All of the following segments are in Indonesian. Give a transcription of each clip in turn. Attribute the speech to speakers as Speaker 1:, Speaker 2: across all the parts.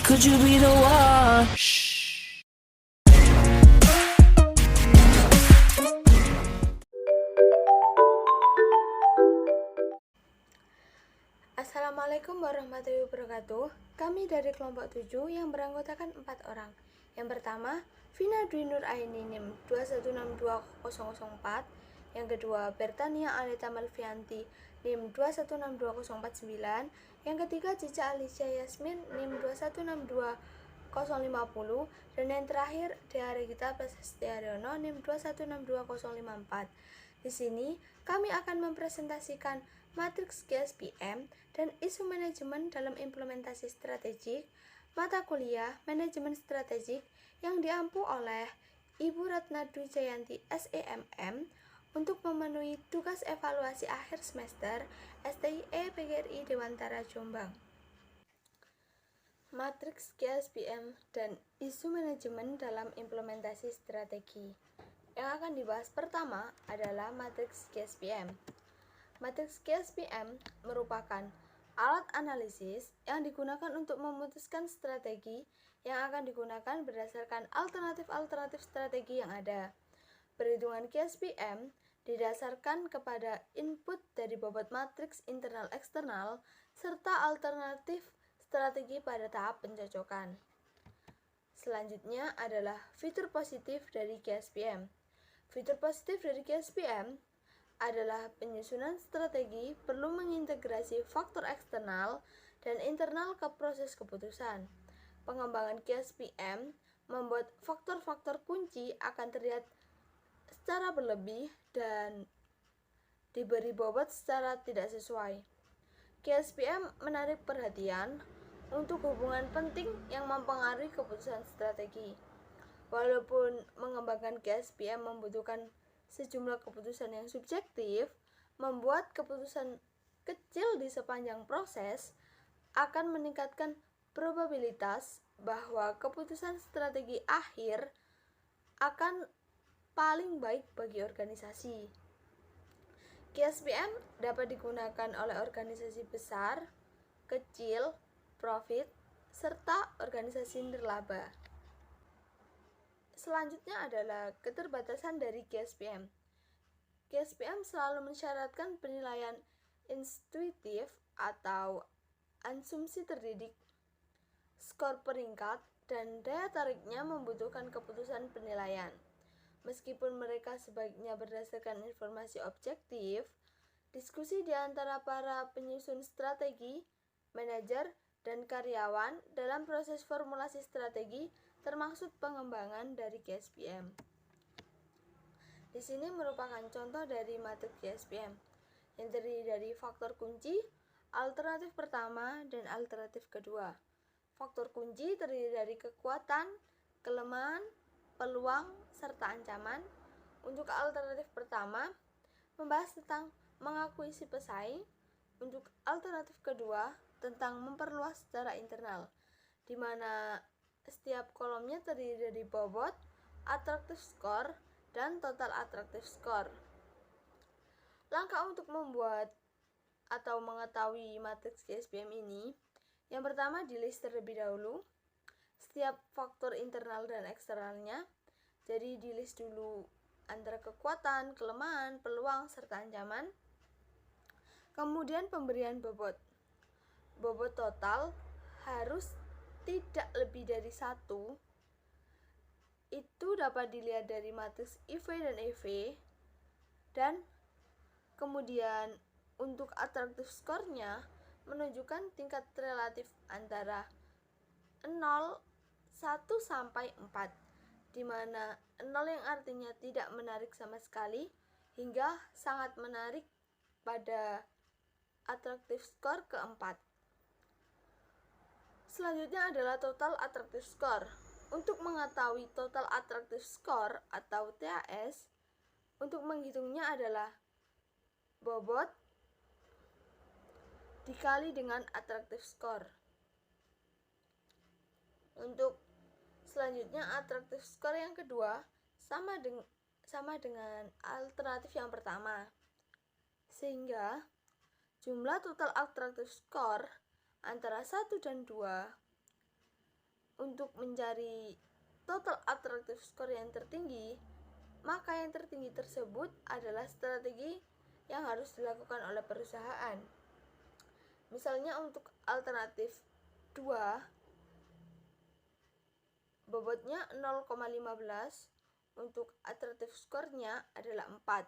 Speaker 1: could you be the one?
Speaker 2: Assalamualaikum warahmatullahi wabarakatuh. Kami dari kelompok 7 yang beranggotakan 4 orang. Yang pertama, Vina Dwi Nur Aini NIM 2162004. Yang kedua, Bertania Aleta Malvianti NIM 2162049. Yang ketiga, Cica Alicia Yasmin NIM 2162050. Dan yang terakhir, Dea Regita Prasetyaharyono NIM 2162054. Di sini, kami akan mempresentasikan matriks GSPM dan isu manajemen dalam implementasi strategik mata kuliah manajemen strategik yang diampu oleh Ibu Ratna Dwi Jayanti SEMM untuk memenuhi tugas evaluasi akhir semester STIE PGRI Dewantara Jombang. Matriks GSPM dan isu manajemen dalam implementasi strategi. Yang akan dibahas pertama adalah matriks GSPM. Matriks GSPM merupakan alat analisis yang digunakan untuk memutuskan strategi yang akan digunakan berdasarkan alternatif-alternatif strategi yang ada. Perhitungan GSPM didasarkan kepada input dari bobot matriks internal-eksternal serta alternatif strategi pada tahap pencocokan. Selanjutnya adalah fitur positif dari GSPM. Fitur positif dari GSPM adalah penyusunan strategi perlu mengintegrasi faktor eksternal dan internal ke proses keputusan. Pengembangan GSPM membuat faktor-faktor kunci akan terlihat secara berlebih dan diberi bobot secara tidak sesuai. GSPM menarik perhatian untuk hubungan penting yang mempengaruhi keputusan strategi. Walaupun mengembangkan GSPM membutuhkan sejumlah keputusan yang subjektif, membuat keputusan kecil di sepanjang proses akan meningkatkan probabilitas bahwa keputusan strategi akhir akan paling baik bagi organisasi. GSPM dapat digunakan oleh organisasi besar, kecil, profit, serta organisasi nirlaba. Selanjutnya adalah keterbatasan dari GSPM. GSPM selalu mensyaratkan penilaian intuitif atau asumsi terdidik, skor peringkat, dan daya tariknya membutuhkan keputusan penilaian. Meskipun mereka sebaiknya berdasarkan informasi objektif, diskusi di antara para penyusun strategi, manajer, dan karyawan dalam proses formulasi strategi termaksud pengembangan dari GSPM. Di sini merupakan contoh dari matriks GSPM yang terdiri dari faktor kunci, alternatif pertama, dan alternatif kedua. Faktor kunci terdiri dari kekuatan, kelemahan, peluang, serta ancaman. Untuk alternatif pertama, membahas tentang mengakui si pesaing. Untuk alternatif kedua, tentang memperluas secara internal, di mana setiap kolomnya terdiri dari bobot, attractive score, dan total attractive score. Langkah untuk membuat atau mengetahui matriks GSPM ini, yang pertama di list terlebih dahulu setiap faktor internal dan eksternalnya. Jadi di list dulu antara kekuatan, kelemahan, peluang, serta ancaman. Kemudian pemberian bobot. Bobot total harus tidak lebih dari 1. Itu dapat dilihat dari matriks IV dan EV. Dan kemudian untuk attractive score-nya menunjukkan tingkat relatif antara 0, 1 sampai 4, di mana 0 yang artinya tidak menarik sama sekali hingga sangat menarik pada attractive score keempat. Selanjutnya adalah total attractive score. Untuk mengetahui total attractive score atau TAS, untuk menghitungnya adalah bobot dikali dengan attractive score. Untuk selanjutnya attractive score yang kedua sama dengan alternatif yang pertama. Sehingga jumlah total attractive score antara 1 dan 2 untuk mencari total attractive score yang tertinggi, maka yang tertinggi tersebut adalah strategi yang harus dilakukan oleh perusahaan. Misalnya untuk alternatif 2, bobotnya 0,15, untuk attractive score-nya adalah 4,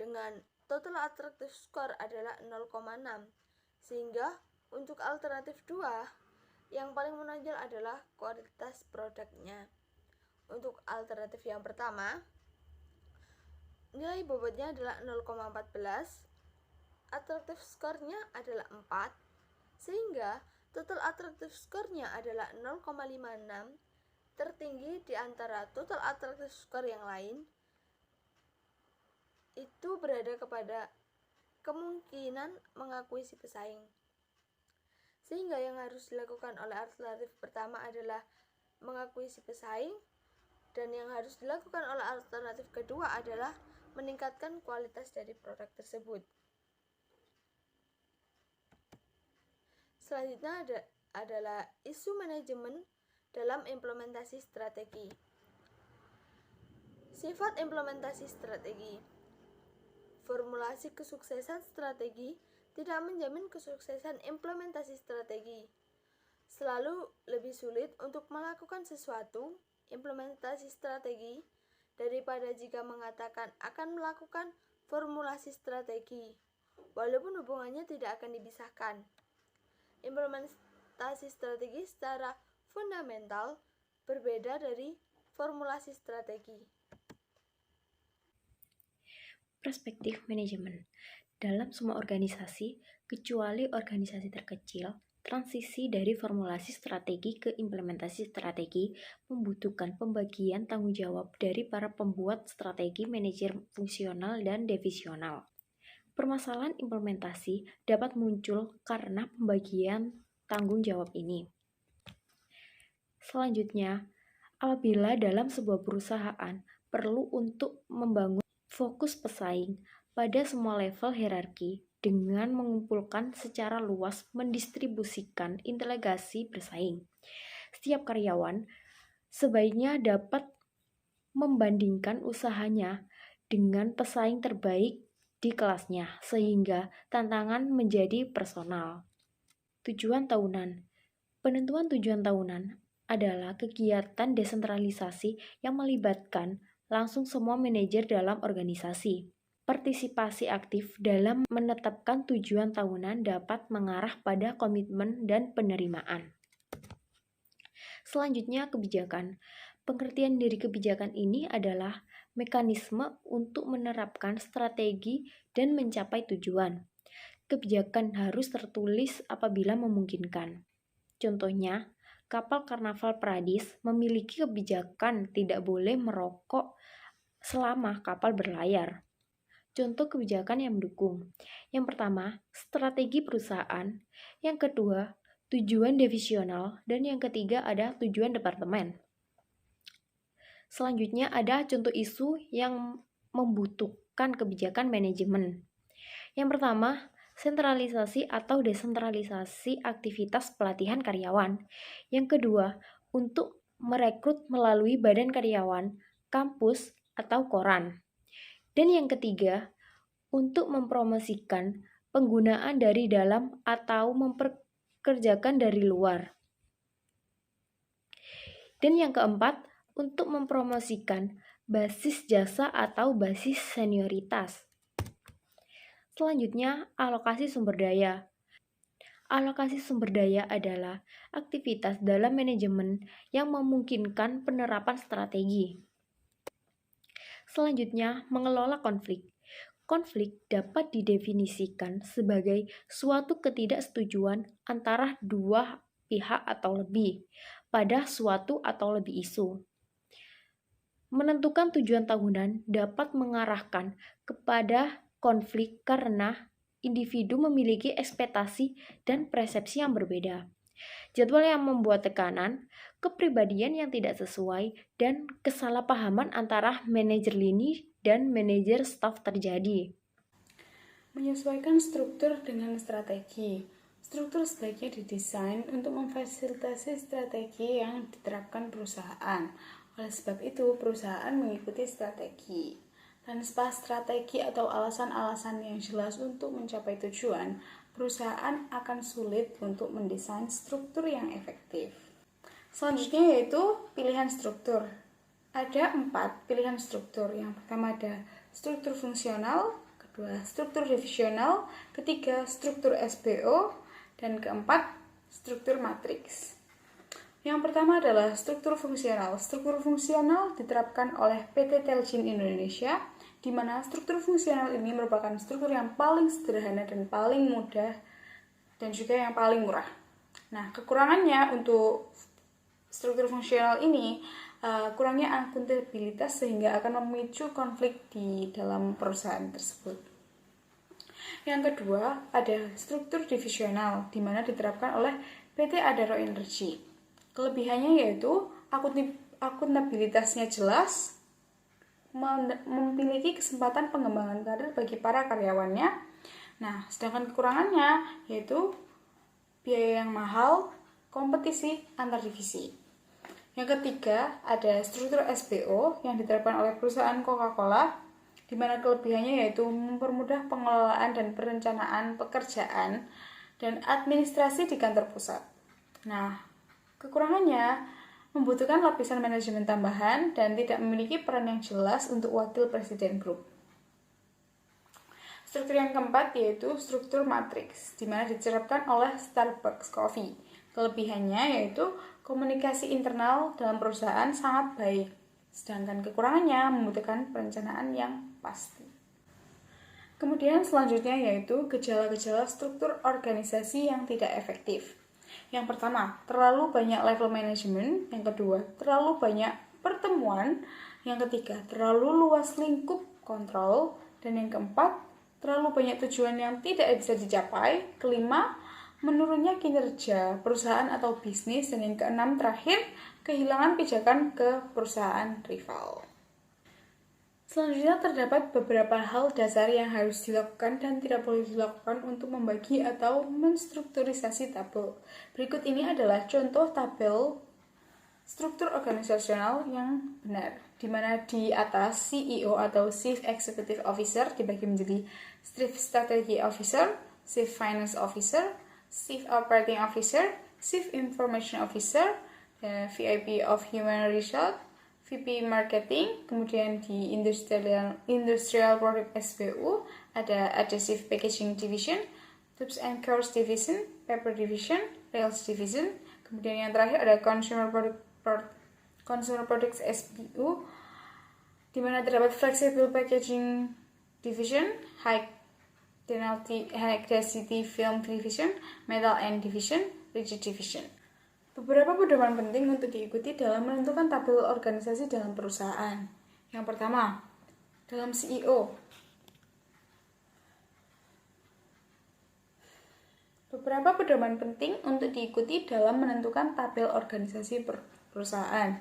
Speaker 2: dengan total attractive score adalah 0,6, sehingga untuk alternatif 2 yang paling menonjol adalah kualitas produknya. Untuk alternatif yang pertama, nilai bobotnya adalah 0,14, attractive score-nya adalah 4, sehingga total attractive score-nya adalah 0,56, tertinggi di antara total attractive score yang lain. Itu berada kepada kemungkinan mengakui si pesaing. Sehingga yang harus dilakukan oleh alternatif pertama adalah mengakui si pesaing, dan yang harus dilakukan oleh alternatif kedua adalah meningkatkan kualitas dari produk tersebut. Selanjutnya adalah isu manajemen dalam implementasi strategi. Sifat implementasi strategi. Formulasi kesuksesan strategi tidak menjamin kesuksesan implementasi strategi. Selalu lebih sulit untuk melakukan sesuatu implementasi strategi daripada jika mengatakan akan melakukan formulasi strategi, walaupun hubungannya tidak akan dipisahkan. Implementasi strategi secara fundamental berbeda dari formulasi strategi.
Speaker 3: Perspektif manajemen. Dalam semua organisasi, kecuali organisasi terkecil, transisi dari formulasi strategi ke implementasi strategi membutuhkan pembagian tanggung jawab dari para pembuat strategi, manajer fungsional, dan divisional. Permasalahan implementasi dapat muncul karena pembagian tanggung jawab ini. Selanjutnya, apabila dalam sebuah perusahaan perlu untuk membangun fokus pesaing pada semua level hierarki dengan mengumpulkan secara luas mendistribusikan integrasi bersaing. Setiap karyawan sebaiknya dapat membandingkan usahanya dengan pesaing terbaik di kelasnya sehingga tantangan menjadi personal. Tujuan tahunan. Penentuan tujuan tahunan adalah kegiatan desentralisasi yang melibatkan langsung semua manajer dalam organisasi. Partisipasi aktif dalam menetapkan tujuan tahunan dapat mengarah pada komitmen dan penerimaan. Selanjutnya, kebijakan. Pengertian dari kebijakan ini adalah mekanisme untuk menerapkan strategi dan mencapai tujuan. Kebijakan harus tertulis apabila memungkinkan. Contohnya, kapal Karnaval Paradise memiliki kebijakan tidak boleh merokok selama kapal berlayar. Contoh kebijakan yang mendukung. Yang pertama, strategi perusahaan. Yang kedua, tujuan divisional. Dan yang ketiga ada tujuan departemen. Selanjutnya ada contoh isu yang membutuhkan kebijakan manajemen. Yang pertama, sentralisasi atau desentralisasi aktivitas pelatihan karyawan. Yang kedua, untuk merekrut melalui badan karyawan, kampus, atau koran. Dan yang ketiga, untuk mempromosikan penggunaan dari dalam atau memperkerjakan dari luar. Dan yang keempat, untuk mempromosikan basis jasa atau basis senioritas. Selanjutnya, alokasi sumber daya. Alokasi sumber daya adalah aktivitas dalam manajemen yang memungkinkan penerapan strategi. Selanjutnya, mengelola konflik. Konflik dapat didefinisikan sebagai suatu ketidaksetujuan antara dua pihak atau lebih pada suatu atau lebih isu. Menentukan tujuan tahunan dapat mengarahkan kepada konflik karena individu memiliki ekspektasi dan persepsi yang berbeda. Jadwal yang membuat tekanan, kepribadian yang tidak sesuai, dan kesalahpahaman antara manajer lini dan manajer staf terjadi.
Speaker 1: Menyesuaikan struktur dengan strategi.
Speaker 4: Struktur sebaiknya didesain untuk memfasilitasi strategi yang diterapkan perusahaan. Oleh sebab itu, perusahaan mengikuti strategi. Tanpa strategi atau alasan-alasan yang jelas untuk mencapai tujuan, perusahaan akan sulit untuk mendesain struktur yang efektif. Selanjutnya yaitu pilihan struktur. Ada 4 pilihan struktur. Yang pertama ada struktur fungsional, kedua struktur divisional, ketiga struktur SBO, dan keempat struktur matriks. Yang pertama adalah struktur fungsional. Struktur fungsional diterapkan oleh PT Telkom Indonesia, di mana struktur fungsional ini merupakan struktur yang paling sederhana dan paling mudah dan juga yang paling murah. Nah, kekurangannya untuk struktur fungsional ini kurangnya akuntabilitas sehingga akan memicu konflik di dalam perusahaan tersebut. Yang kedua, ada struktur divisional, di mana diterapkan oleh PT Adaro Energi. Kelebihannya yaitu akuntabilitasnya jelas, memiliki kesempatan pengembangan karir bagi para karyawannya. Nah, sedangkan kekurangannya yaitu biaya yang mahal, kompetisi antar divisi. Yang ketiga, ada struktur SBO yang diterapkan oleh perusahaan Coca-Cola, di mana kelebihannya yaitu mempermudah pengelolaan dan perencanaan pekerjaan dan administrasi di kantor pusat. Nah, kekurangannya membutuhkan lapisan manajemen tambahan dan tidak memiliki peran yang jelas untuk wakil presiden grup. Struktur yang keempat yaitu struktur matriks, di mana diterapkan oleh Starbucks Coffee. Kelebihannya yaitu komunikasi internal dalam perusahaan sangat baik, sedangkan kekurangannya membutuhkan perencanaan yang pasti. Kemudian selanjutnya yaitu gejala-gejala struktur organisasi yang tidak efektif. Yang pertama, terlalu banyak level management. Yang kedua, terlalu banyak pertemuan. Yang ketiga, terlalu luas lingkup kontrol. Dan yang keempat, terlalu banyak tujuan yang tidak bisa dicapai. Kelima, menurunnya kinerja perusahaan atau bisnis. Dan yang keenam terakhir, kehilangan pijakan ke perusahaan rival. Selanjutnya terdapat beberapa hal dasar yang harus dilakukan dan tidak boleh dilakukan untuk membagi atau menstrukturisasi tabel. Berikut ini adalah contoh tabel struktur organisasional yang benar, di mana di atas CEO atau Chief Executive Officer dibagi menjadi Chief Strategy Officer, Chief Finance Officer, Chief Operating Officer, Chief Information Officer, VIP of Human Resource, VP Marketing. Kemudian di Industrial Product SBU ada Adhesive Packaging Division, Tubes and Cores Division, Paper Division, Rails Division. Kemudian yang terakhir ada Consumer Products SBU, di mana terdapat Flexible Packaging Division, High Density Film Division, Metal End Division, Rigid Division. Beberapa pedoman penting untuk diikuti dalam menentukan tabel organisasi dalam perusahaan. Yang pertama, dalam CEO. Beberapa pedoman penting untuk diikuti dalam menentukan tabel organisasi perusahaan.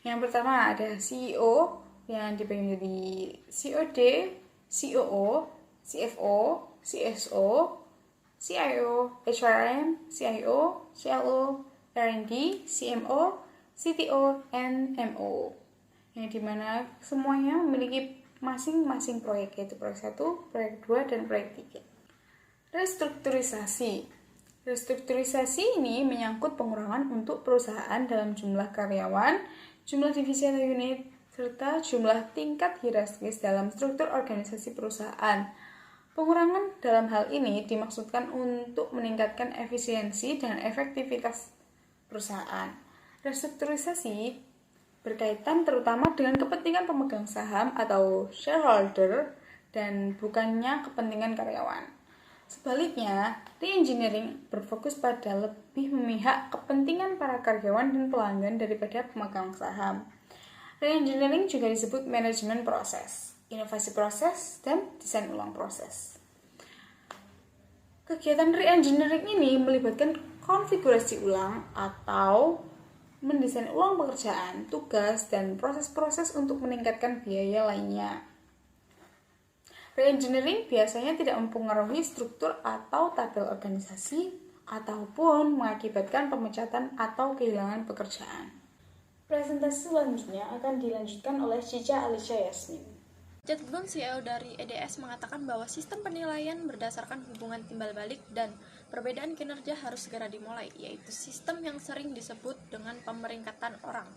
Speaker 4: Yang pertama ada CEO yang dibagi menjadi COD, COO, CFO, CSO, CIO, HRM, CIO, CLO, R&D, CMO, CTO, and MO, yang dimana semuanya memiliki masing-masing proyek, yaitu proyek 1, proyek 2, dan proyek 3. Restrukturisasi. Restrukturisasi ini menyangkut pengurangan untuk perusahaan dalam jumlah karyawan, jumlah divisi atau unit, serta jumlah tingkat hierarkis dalam struktur organisasi perusahaan. Pengurangan dalam hal ini dimaksudkan untuk meningkatkan efisiensi dan efektivitas perusahaan. Restrukturisasi berkaitan terutama dengan kepentingan pemegang saham atau shareholder dan bukannya kepentingan karyawan. Sebaliknya, re-engineering berfokus pada lebih memihak kepentingan para karyawan dan pelanggan daripada pemegang saham. Re-engineering juga disebut manajemen proses, inovasi proses, dan desain ulang proses. Kegiatan re-engineering ini melibatkan konfigurasi ulang atau mendesain ulang pekerjaan, tugas, dan proses-proses untuk meningkatkan biaya lainnya. Re-engineering biasanya tidak mempengaruhi struktur atau tabel organisasi, ataupun mengakibatkan pemecatan atau kehilangan pekerjaan. Presentasi selanjutnya akan dilanjutkan oleh Cica Alicia Yasmin.
Speaker 5: Jed Bloom, CEO dari EDS, mengatakan bahwa sistem penilaian berdasarkan hubungan timbal balik dan perbedaan kinerja harus segera dimulai, yaitu sistem yang sering disebut dengan pemeringkatan orang.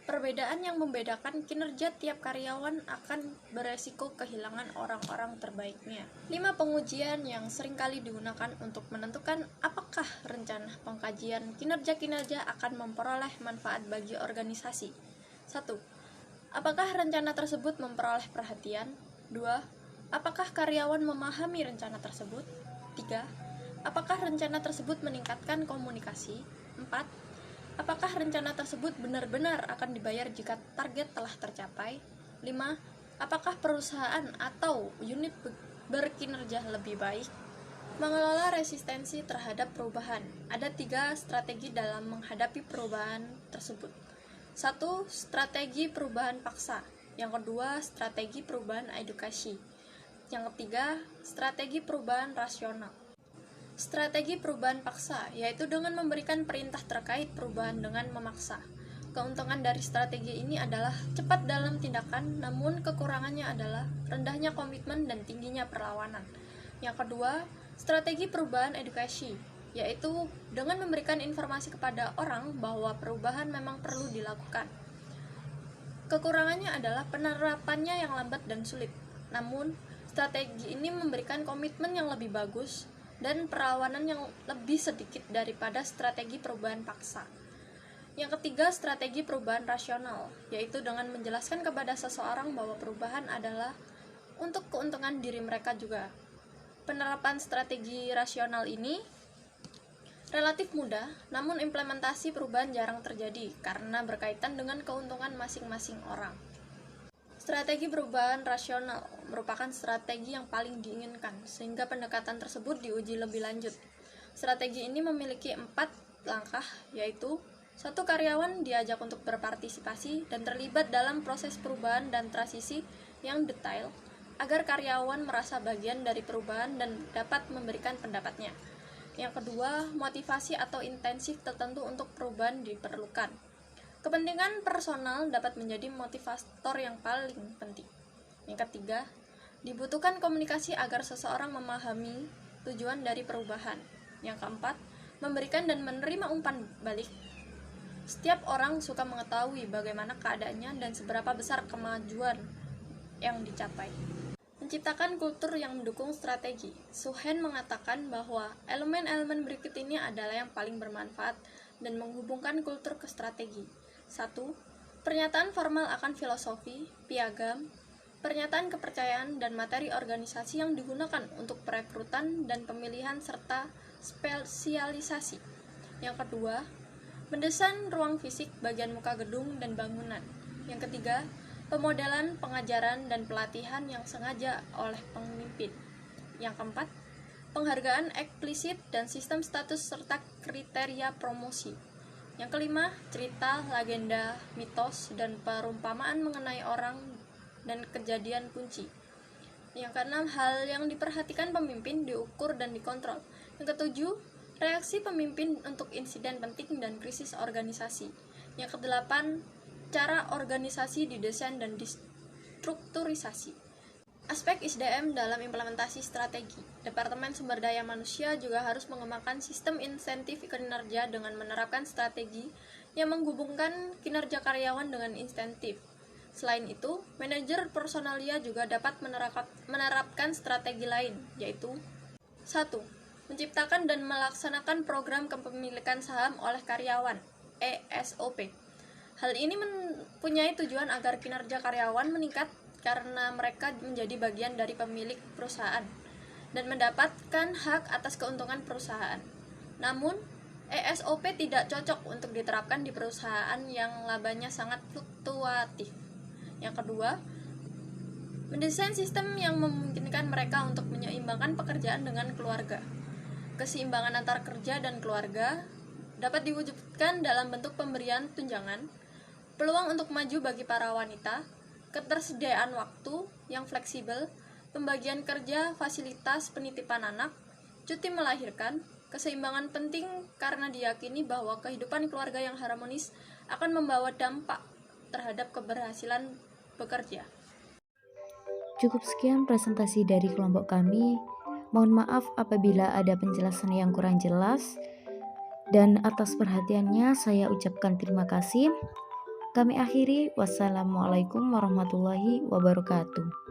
Speaker 5: Perbedaan yang membedakan kinerja tiap karyawan akan beresiko kehilangan orang-orang terbaiknya. 5 pengujian yang seringkali digunakan untuk menentukan apakah rencana pengkajian kinerja-kinerja akan memperoleh manfaat bagi organisasi. 1. Apakah rencana tersebut memperoleh perhatian? 2. Apakah karyawan memahami rencana tersebut? 3. Apakah rencana tersebut meningkatkan komunikasi? 4. Apakah rencana tersebut benar-benar akan dibayar jika target telah tercapai? 5. Apakah perusahaan atau unit berkinerja lebih baik? Mengelola resistensi terhadap perubahan. Ada 3 strategi dalam menghadapi perubahan tersebut. 1. Strategi perubahan paksa. Yang kedua, strategi perubahan edukasi. Yang ketiga, strategi perubahan rasional. Strategi perubahan paksa, yaitu dengan memberikan perintah terkait perubahan dengan memaksa. Keuntungan dari strategi ini adalah cepat dalam tindakan, namun kekurangannya adalah rendahnya komitmen dan tingginya perlawanan. Yang kedua, strategi perubahan edukasi, yaitu dengan memberikan informasi kepada orang bahwa perubahan memang perlu dilakukan. Kekurangannya adalah penerapannya yang lambat dan sulit. Namun, strategi ini memberikan komitmen yang lebih bagus dan perlawanan yang lebih sedikit daripada strategi perubahan paksa. Yang ketiga, strategi perubahan rasional, yaitu dengan menjelaskan kepada seseorang bahwa perubahan adalah untuk keuntungan diri mereka juga. Penerapan strategi rasional ini relatif mudah, namun implementasi perubahan jarang terjadi karena berkaitan dengan keuntungan masing-masing orang. Strategi perubahan rasional merupakan strategi yang paling diinginkan, sehingga pendekatan tersebut diuji lebih lanjut. Strategi ini memiliki 4 langkah, yaitu 1. Karyawan diajak untuk berpartisipasi dan terlibat dalam proses perubahan dan transisi yang detail, agar karyawan merasa bagian dari perubahan dan dapat memberikan pendapatnya. Yang kedua, motivasi atau intensif tertentu untuk perubahan diperlukan. Kepentingan personal dapat menjadi motivator yang paling penting. Yang ketiga, dibutuhkan komunikasi agar seseorang memahami tujuan dari perubahan. Yang keempat, memberikan dan menerima umpan balik. Setiap orang suka mengetahui bagaimana keadaannya dan seberapa besar kemajuan yang dicapai. Menciptakan kultur yang mendukung strategi. Suhen mengatakan bahwa elemen-elemen berikut ini adalah yang paling bermanfaat dan menghubungkan kultur ke strategi. 1. Pernyataan formal akan filosofi, piagam, pernyataan kepercayaan dan materi organisasi yang digunakan untuk perekrutan dan pemilihan serta spesialisasi. Yang kedua, mendesain ruang fisik bagian muka gedung dan bangunan. Yang ketiga, pemodelan pengajaran dan pelatihan yang sengaja oleh pemimpin. Yang keempat, penghargaan eksplisit dan sistem status serta kriteria promosi. Yang kelima, cerita, legenda, mitos, dan perumpamaan mengenai orang dan kejadian kunci. Yang keenam, hal yang diperhatikan pemimpin diukur dan dikontrol. Yang ketujuh, reaksi pemimpin untuk insiden penting dan krisis organisasi. Yang kedelapan, cara organisasi didesain dan distrukturisasi. Aspek SDM dalam implementasi strategi. Departemen Sumber Daya Manusia juga harus mengembangkan sistem insentif kinerja dengan menerapkan strategi yang menghubungkan kinerja karyawan dengan insentif. Selain itu, manajer personalia juga dapat menerapkan strategi lain, yaitu 1. Menciptakan dan melaksanakan program kepemilikan saham oleh karyawan, ESOP. Hal ini mempunyai tujuan agar kinerja karyawan meningkat karena mereka menjadi bagian dari pemilik perusahaan dan mendapatkan hak atas keuntungan perusahaan. Namun, ESOP tidak cocok untuk diterapkan di perusahaan yang labanya sangat fluktuatif. Yang kedua, mendesain sistem yang memungkinkan mereka untuk menyeimbangkan pekerjaan dengan keluarga. Keseimbangan antara kerja dan keluarga dapat diwujudkan dalam bentuk pemberian tunjangan, peluang untuk maju bagi para wanita, ketersediaan waktu yang fleksibel, pembagian kerja, fasilitas penitipan anak, cuti melahirkan, Keseimbangan penting karena diyakini bahwa kehidupan keluarga yang harmonis akan membawa dampak terhadap keberhasilan bekerja.
Speaker 3: Cukup sekian presentasi dari kelompok kami. Mohon maaf apabila ada penjelasan yang kurang jelas. Dan atas perhatiannya saya ucapkan terima kasih. Kami akhiri. Wassalamualaikum warahmatullahi wabarakatuh.